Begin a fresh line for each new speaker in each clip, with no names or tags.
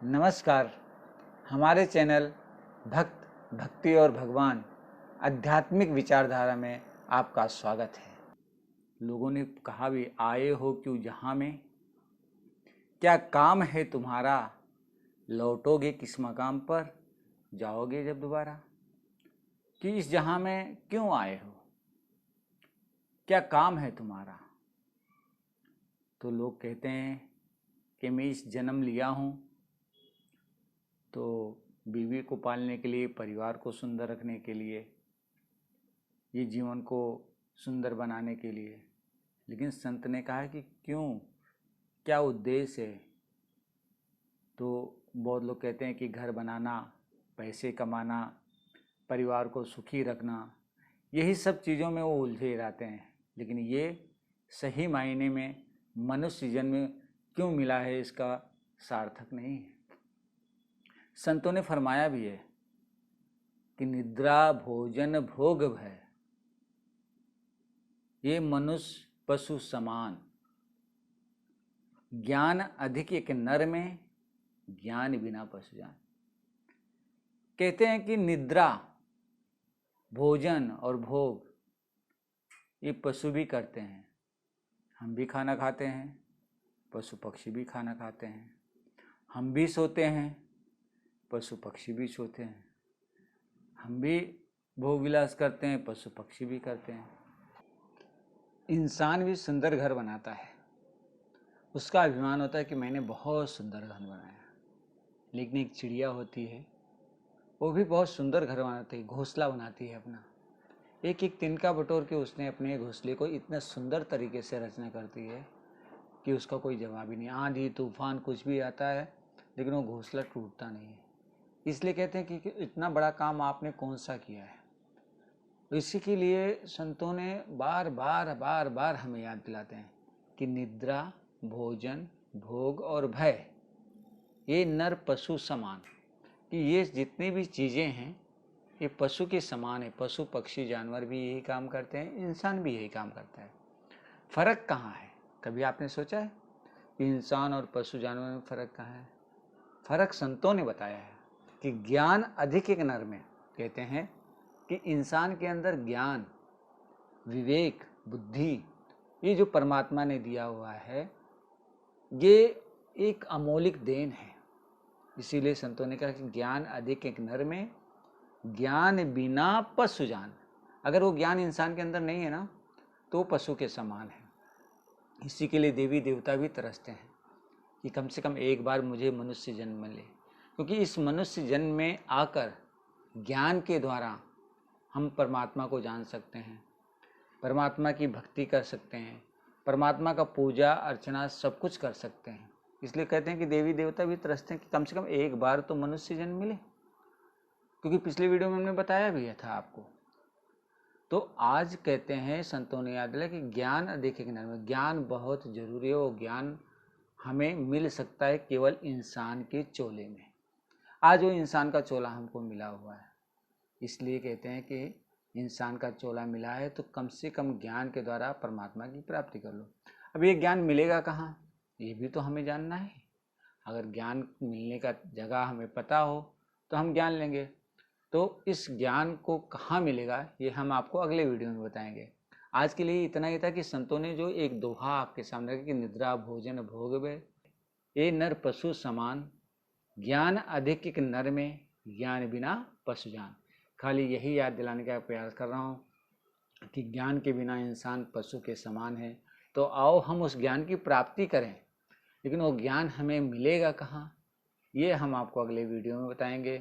नमस्कार। हमारे चैनल भक्त भक्ति और भगवान आध्यात्मिक विचारधारा में आपका स्वागत है। लोगों ने कहा भी, आए हो क्यों जहां में, क्या काम है तुम्हारा, लौटोगे किस मकाम पर, जाओगे जब दोबारा। कि इस जहां में क्यों आए हो, क्या काम है तुम्हारा। तो लोग कहते हैं कि मैं इस जन्म लिया हूँ तो बीवी को पालने के लिए, परिवार को सुंदर रखने के लिए, ये जीवन को सुंदर बनाने के लिए। लेकिन संत ने कहा कि क्यों, क्या उद्देश्य है। तो बहुत लोग कहते हैं कि घर बनाना, पैसे कमाना, परिवार को सुखी रखना, यही सब चीज़ों में वो उलझे रहते हैं। लेकिन ये सही मायने में मनुष्य जन्म क्यों मिला है, इसका सार्थक नहीं है। संतों ने फरमाया भी है कि निद्रा भोजन भोग भय, ये मनुष्य पशु समान, ज्ञान अधिक एक नर में, ज्ञान बिना पशु जान। कहते हैं कि निद्रा, भोजन और भोग ये पशु भी करते हैं। हम भी खाना खाते हैं, पशु पक्षी भी खाना खाते हैं। हम भी सोते हैं, पशु पक्षी भी सोते हैं। हम भी भोग विलास करते हैं, पशु पक्षी भी करते हैं। इंसान भी सुंदर घर बनाता है, उसका अभिमान होता है कि मैंने बहुत सुंदर घर बनाया। लेकिन एक चिड़िया होती है, वो भी बहुत सुंदर घर बनाती है, घोंसला बनाती है अपना। एक एक तिनका बटोर के उसने अपने घोंसले को इतना सुंदर तरीके से रचना करती है कि उसका कोई जवाब ही नहीं। आंधी तूफान कुछ भी आता है, लेकिन वो घोंसला टूटता नहीं है। इसलिए कहते हैं कि इतना बड़ा काम आपने कौन सा किया है। तो इसी के लिए संतों ने बार बार हमें याद दिलाते हैं कि निद्रा, भोजन, भोग और भय, ये नर पशु समान, कि ये जितनी भी चीज़ें हैं ये पशु के समान है। पशु पक्षी जानवर भी यही काम करते हैं, इंसान भी यही काम करता है। फर्क कहाँ है? कभी आपने सोचा है कि इंसान और पशु जानवर में फर्क कहाँ है? फर्क संतों ने बताया है कि ज्ञान अधिक एक नर में। कहते हैं कि इंसान के अंदर ज्ञान, विवेक, बुद्धि, ये जो परमात्मा ने दिया हुआ है, ये एक अमौलिक देन है। इसीलिए संतों ने कहा कि ज्ञान अधिक एक नर में, ज्ञान बिना पशु जान। अगर वो ज्ञान इंसान के अंदर नहीं है ना, तो वो पशु के समान है। इसी के लिए देवी देवता भी तरसते हैं कि कम से कम एक बार मुझे मनुष्य जन्म मिले, क्योंकि इस मनुष्य जन्म में आकर ज्ञान के द्वारा हम परमात्मा को जान सकते हैं, परमात्मा की भक्ति कर सकते हैं, परमात्मा का पूजा अर्चना सब कुछ कर सकते हैं। इसलिए कहते हैं कि देवी देवता भी तरसते हैं कि कम से कम एक बार तो मनुष्य जन्म मिले, क्योंकि पिछले वीडियो में हमने बताया भी था आपको। तो आज कहते हैं संतों ने याद दिलाया कि ज्ञान अधिक एक नर में, ज्ञान बहुत जरूरी है। वो ज्ञान हमें मिल सकता है केवल इंसान के चोले में। आज वो इंसान का चोला हमको मिला हुआ है, इसलिए कहते हैं कि इंसान का चोला मिला है तो कम से कम ज्ञान के द्वारा परमात्मा की प्राप्ति कर लो। अब ये ज्ञान मिलेगा कहाँ, ये भी तो हमें जानना है। अगर ज्ञान मिलने का जगह हमें पता हो तो हम ज्ञान लेंगे। तो इस ज्ञान को कहाँ मिलेगा, ये हम आपको अगले वीडियो में बताएंगे। आज के लिए इतना ही था कि संतों ने जो एक दोहा आपके सामने रखा कि निद्रा भोजन भोग भय, ये नर पशु समान, ज्ञान अधिक एक नर में, ज्ञान बिना पशु जान। खाली यही याद दिलाने का प्रयास कर रहा हूँ कि ज्ञान के बिना इंसान पशु के समान है। तो आओ हम उस ज्ञान की प्राप्ति करें, लेकिन वो ज्ञान हमें मिलेगा कहाँ, ये हम आपको अगले वीडियो में बताएंगे।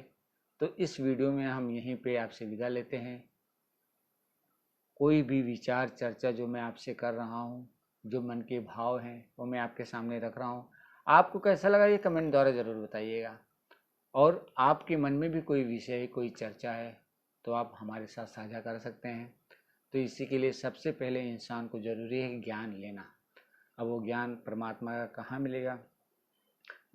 तो इस वीडियो में हम यहीं पे आपसे विदा लेते हैं। कोई भी विचार चर्चा जो मैं आपसे कर रहा हूँ, जो मन के भाव हैं, वो मैं आपके सामने रख रहा हूँ। आपको कैसा लगा ये कमेंट द्वारा ज़रूर बताइएगा। और आपके मन में भी कोई विषय, कोई चर्चा है तो आप हमारे साथ साझा कर सकते हैं। तो इसी के लिए सबसे पहले इंसान को ज़रूरी है ज्ञान लेना। अब वो ज्ञान परमात्मा का कहाँ मिलेगा,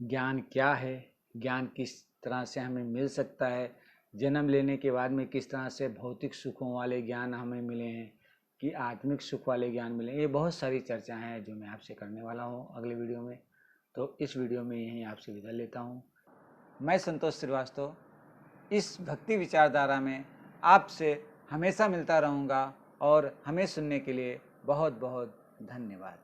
ज्ञान क्या है, ज्ञान किस तरह से हमें मिल सकता है, जन्म लेने के बाद में किस तरह से भौतिक सुखों वाले ज्ञान हमें मिले हैं कि आत्मिक सुख वाले ज्ञान मिले, ये बहुत सारी चर्चाएं हैं जो मैं आपसे करने वाला हूँ अगले वीडियो में। तो इस वीडियो में यहीं आपसे विदा लेता हूँ। मैं संतोष श्रीवास्तव इस भक्ति विचारधारा में आपसे हमेशा मिलता रहूँगा और हमें सुनने के लिए बहुत बहुत धन्यवाद।